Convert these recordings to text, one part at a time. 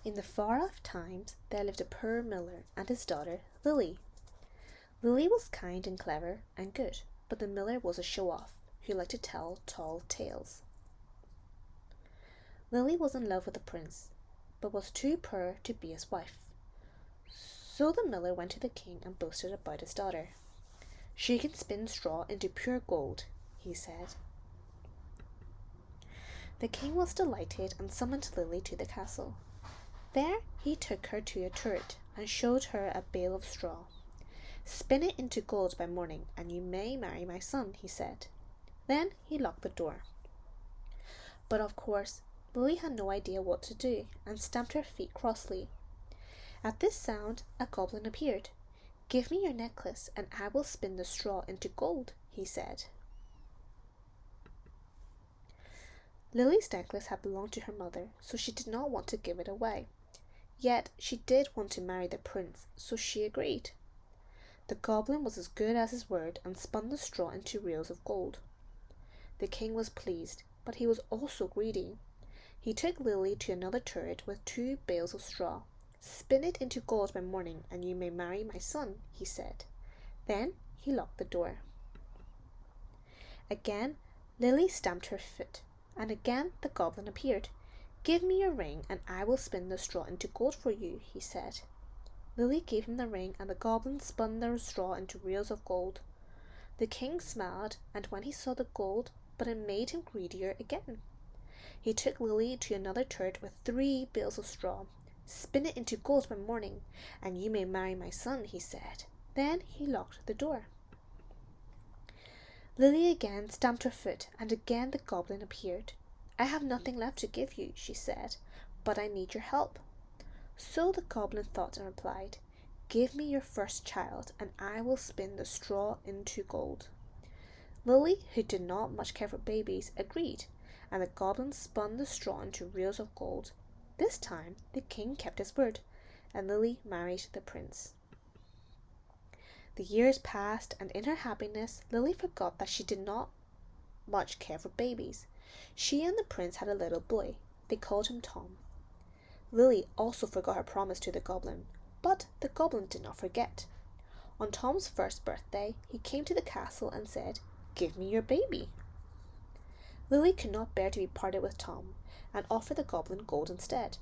In the far-off times there lived a poor miller and his daughter Lily. Lily was kind and clever and good, but the miller was a show-off who liked to tell tall tales. Lily was in love with the prince, but was too poor to be his wife. So the miller went to the king and boasted about his daughter. "She can spin straw into pure gold," he said. The king was delighted and summoned Lily to the castle. There he took her to a turret and showed her a bale of straw. "Spin it into gold by morning, and you may marry my son," he said. Then he locked the door. But of course, Lily had no idea what to do, and stamped her feet crossly. At this sound, a goblin appeared. "Give me your necklace, and I will spin the straw into gold," he said. Lily's necklace had belonged to her mother, so she did not want to give it away. Yet she did want to marry the prince, so she agreed. The goblin was as good as his word and spun the straw into reels of gold. The king was pleased, but he was also greedy. He took Lily to another turret with 2 bales of straw. "Spin it into gold by morning, and you may marry my son," he said. Then he locked the door. Again Lily stamped her foot, and again the goblin appeared. "Give me your ring, and I will spin the straw into gold for you," he said. Lily gave him the ring, and the goblin spun the straw into reels of gold. The king smiled, and when he saw the gold, but it made him greedier again. He took Lily to another turret with 3 bales of straw. "Spin it into gold by morning, and you may marry my son," he said. Then he locked the door. Lily again stamped her foot, and again the goblin appeared. "I have nothing left to give you," she said, "but I need your help." So the goblin thought and replied, "Give me your first child, and I will spin the straw into gold." Lily, who did not much care for babies, agreed, and the goblin spun the straw into reels of gold. This time the king kept his word, and Lily married the prince. The years passed, and in her happiness Lily forgot that she did not much care for babies. She and the prince had a little boy. They called him Tom. Lily also forgot her promise to the goblin, but the goblin did not forget. On Tom's first birthday, he came to the castle and said, "Give me your baby." Lily could not bear to be parted with Tom, and offered the goblin gold instead.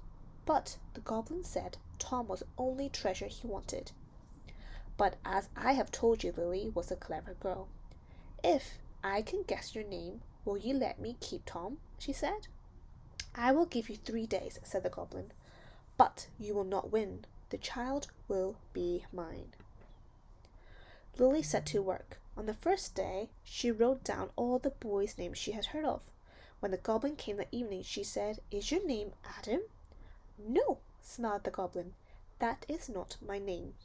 But the goblin said Tom was the only treasure he wanted. "But as I have told you, Lily was a clever girl. If I can guess your name, will you let me keep Tom?" she said. "I will give you 3 days," said the goblin. "But you will not win. The child will be mine." Lily set to work. On the first day, she wrote down all the boys' names she had heard of. When the goblin came that evening, she said, "Is your name Adam?" "No," smiled the goblin. "That is not my name."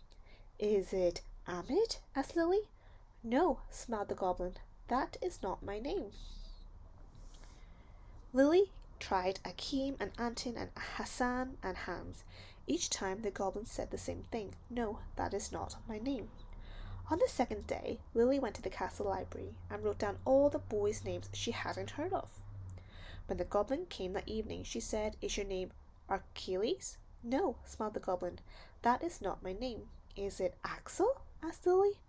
"Is it Ahmed?" asked Lily. "No," smiled the goblin. "That is not my name." Lily tried Akeem and Antin and Hassan and Hans. Each time the goblin said the same thing. "No, that is not my name." On the second day, Lily went to the castle library and wrote down all the boys' names she hadn't heard of. When the goblin came that evening, she said, "Is your name Achilles?" "No," smiled the goblin. "That is not my name." "Is it Axel?" asked Lily.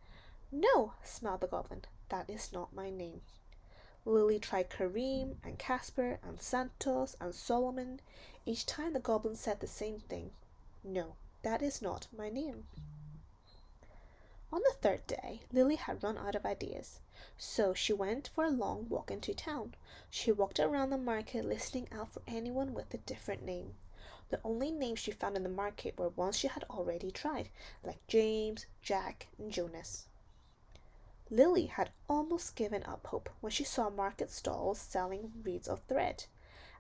"No," smiled the goblin. "That is not my name." Lily tried Kareem and Casper and Santos and Solomon. Each time the goblin said the same thing. "No, that is not my name." On the third day, Lily had run out of ideas, so she went for a long walk into town. She walked around the market listening out for anyone with a different name. The only names she found in the market were ones she had already tried, like James, Jack, and Jonas. Lily had almost given up hope when she saw market stalls selling reeds of thread.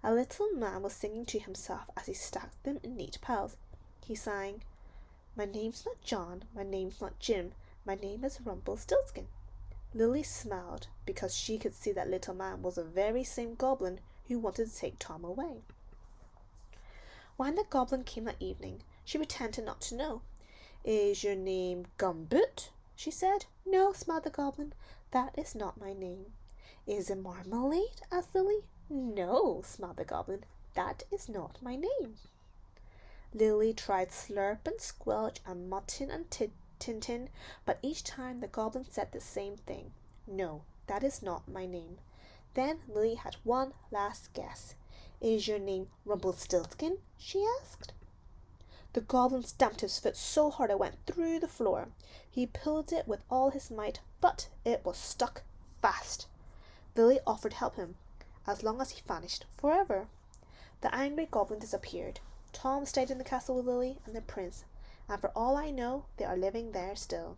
A little man was singing to himself as he stacked them in neat piles. He sang, "My name's not John, my name's not Jim, my name is Rumpelstiltskin." Lily smiled because she could see that little man was the very same goblin who wanted to take Tom away. When the goblin came that evening, she pretended not to know. "Is your name Gumboot?" she said. "No," smiled the goblin. "That is not my name." "Is it Marmalade?" asked Lily. "No," smiled the goblin. "That is not my name." Lily tried Slurp and Squelch and Mutton and Tintin, but each time the goblin said the same thing. No, that is not my name. Then Lily had one last guess. Is your name Rumpelstiltskin? She asked. The goblin stamped his foot so hard it went through the floor. He pulled it with all his might, but it was stuck fast. Lily offered to help him, as long as he vanished forever. The angry goblin disappeared. Tom stayed in the castle with Lily and the prince, and for all I know, they are living there still.